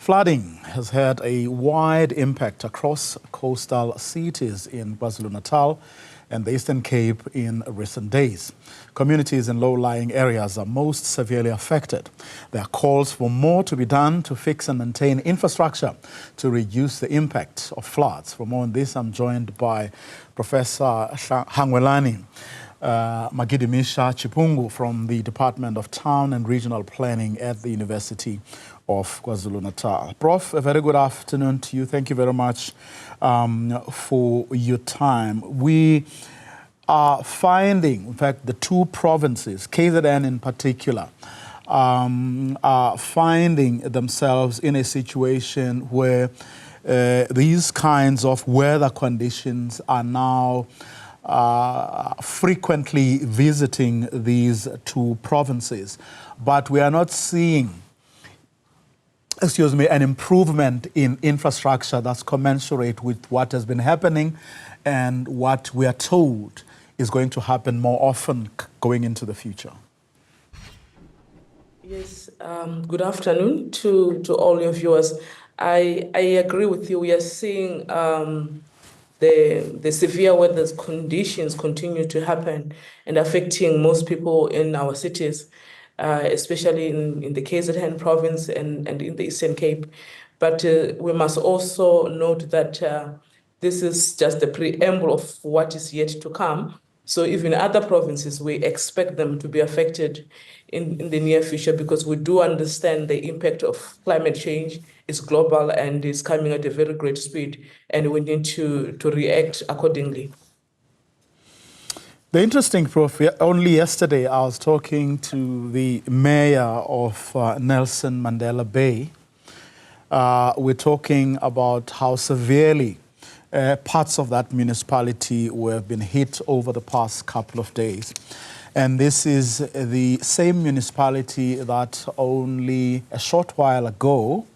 Flooding has had a wide impact across coastal cities in KwaZulu-Natal and the Eastern Cape in recent days. Communities in low-lying areas are most severely affected. There are calls for more to be done to fix and maintain infrastructure to reduce the impact of floods. For more on this, I'm joined by Professor Hangwelani, Magidimisha-Chipungu from the Department of Town and Regional Planning at the University of KwaZulu-Natal. Prof, a very good afternoon to you. Thank you very much for your time. We are finding, in fact, the two provinces, KZN in particular, are finding themselves in a situation where these kinds of weather conditions are now frequently visiting these two provinces. But we are not seeing an improvement in infrastructure that's commensurate with what has been happening and what we are told is going to happen more often going into the future. Yes, good afternoon to all your viewers. I agree with you. We are seeing the severe weather conditions continue to happen and affecting most people in our cities. Especially in the KZN province and in the Eastern Cape. But we must also note that this is just the preamble of what is yet to come. So even other provinces, we expect them to be affected in the near future because we do understand the impact of climate change is global and is coming at a very great speed, and we need to react accordingly. The interesting, Prof, only yesterday I was talking to the mayor of Nelson Mandela Bay. We're talking about how severely parts of that municipality have been hit over the past couple of days. And this is the same municipality that only a short while ago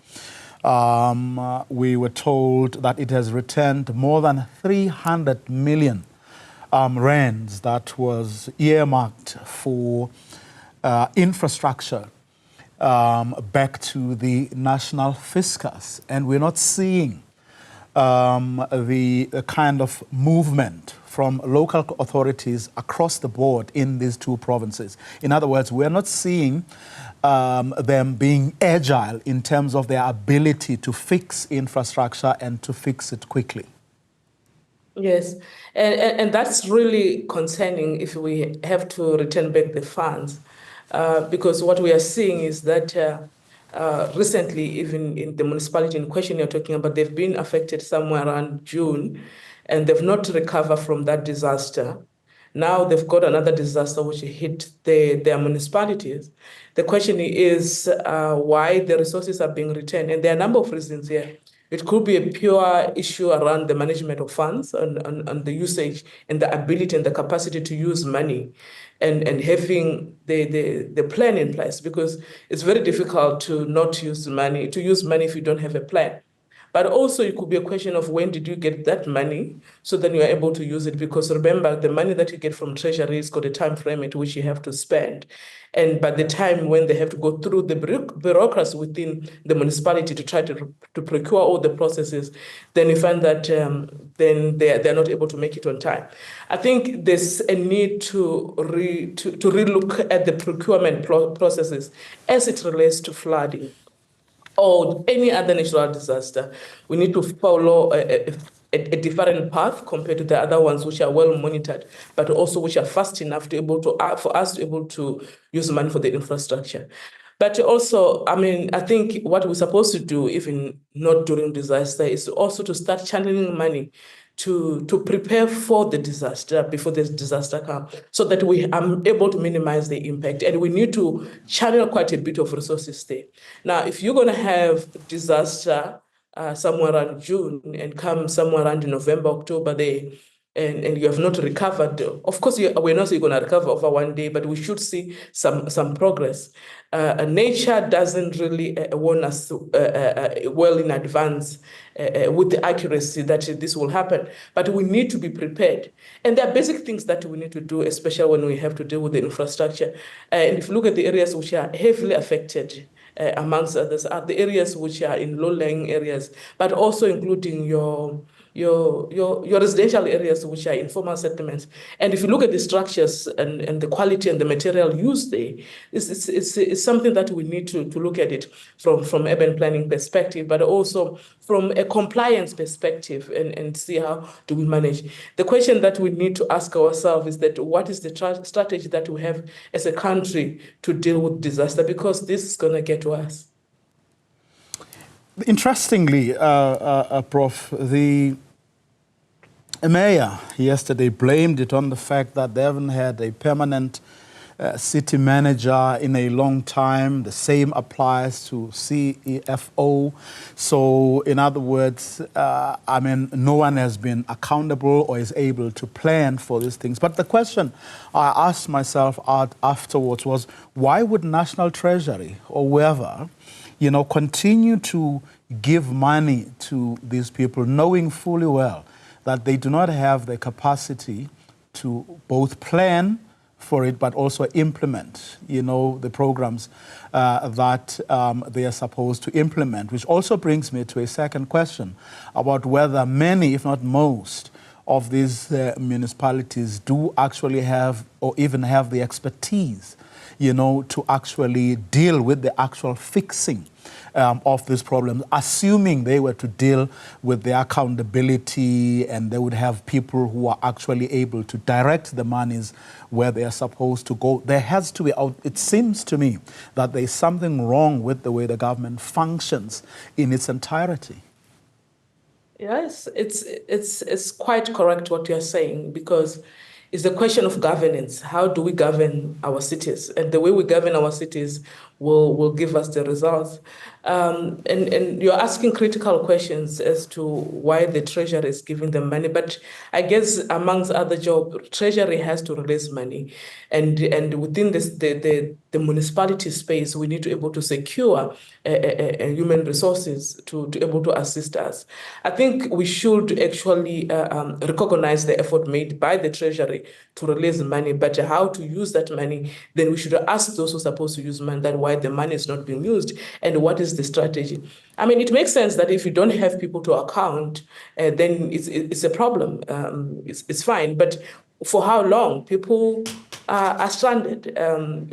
we were told that it has returned more than 300 million rands that was earmarked for infrastructure back to the national fiscus. And we're not seeing the kind of movement from local authorities across the board in these two provinces. In other words, we're not seeing them being agile in terms of their ability to fix infrastructure and to fix it quickly. Yes, and that's really concerning if we have to return back the funds, because what we are seeing is that recently, even in the municipality in question you're talking about, they've been affected somewhere around June, and they've not recovered from that disaster. Now they've got another disaster which hit their municipalities. The question is why the resources are being returned, and there are a number of reasons here. It could be a pure issue around the management of funds and the usage and the ability and the capacity to use money and having the plan in place, because it's very difficult to not use money, if you don't have a plan. But also it could be a question of when did you get that money so then you are able to use it, because remember, the money that you get from Treasury has got a time frame at which you have to spend. And by the time when they have to go through the bureaucracy within the municipality to try to procure all the processes, then you find that then they're not able to make it on time. I think there's a need to relook at the procurement processes as it relates to flooding or any other natural disaster. We need to follow a different path compared to the other ones, which are well monitored, but also which are fast enough for us to be able to use money for the infrastructure. But also, I think what we're supposed to do, even not during disaster, is also to start channeling money to prepare for the disaster before the disaster comes, so that we are able to minimize the impact. And we need to channel quite a bit of resources there. Now, if you're going to have disaster somewhere around June and come somewhere around November, October there, and you have not recovered, of course, we're not saying you're going to recover over one day, but we should see some progress. Nature doesn't really warn us well in advance with the accuracy that this will happen, but we need to be prepared. And there are basic things that we need to do, especially when we have to deal with the infrastructure. And if you look at the areas which are heavily affected, amongst others, are the areas which are in low-lying areas, but also including your residential areas, which are informal settlements. And if you look at the structures and the quality and the material used there, it's something that we need to look at it from urban planning perspective, but also from a compliance perspective, and see how do we manage. The question that we need to ask ourselves is that what is the strategy that we have as a country to deal with disaster, because this is going to get worse. Interestingly, Prof, the mayor yesterday blamed it on the fact that they haven't had a permanent city manager in a long time. The same applies to CEFO. So, in other words, I mean, no one has been accountable or is able to plan for these things. But the question I asked myself afterwards was, why would National Treasury or whoever, you know, continue to give money to these people, knowing fully well that they do not have the capacity to both plan for it, but also implement, you know, the programs that they are supposed to implement, which also brings me to a second question about whether many, if not most, of these municipalities do actually have or even have the expertise, you know, to actually deal with the actual fixing of this problem, assuming they were to deal with the accountability and they would have people who are actually able to direct the monies where they are supposed to go. There has to be, it seems to me that there's something wrong with the way the government functions in its entirety. Yes, it's quite correct what you're saying, because it's a question of governance. How do we govern our cities? And the way we govern our cities will give us the results. And you're asking critical questions as to why the Treasury is giving them money. But I guess amongst other jobs, Treasury has to release money. And within this, the municipality space, we need to be able to secure human resources to able to assist us. I think we should actually recognize the effort made by the Treasury to release money, but how to use that money, then we should ask those who are supposed to use money that why the money is not being used and what is the strategy. I mean, it makes sense that if you don't have people to account, then it's a problem. It's fine, but for how long? People are stranded.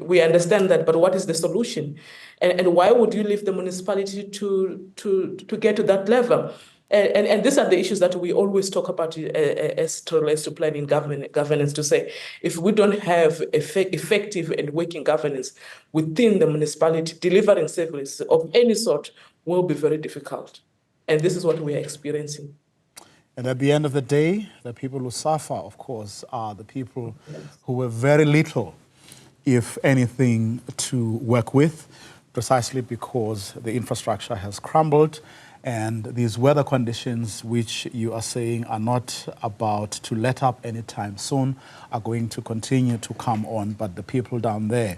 We understand that, but what is the solution? And why would you leave the municipality to get to that level? And these are the issues that we always talk about as it relates to planning governance, to say, if we don't have effective and working governance within the municipality, delivering services of any sort will be very difficult. And this is what we are experiencing. And at the end of the day, the people who suffer, of course, are the people who have very little, if anything, to work with, precisely because the infrastructure has crumbled. And these weather conditions, which you are saying are not about to let up anytime soon, are going to continue to come on. But the people down there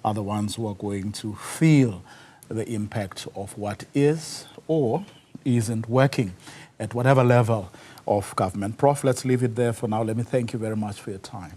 are the ones who are going to feel the impact of what is or isn't working at whatever level of government. Prof, let's leave it there for now. Let me thank you very much for your time.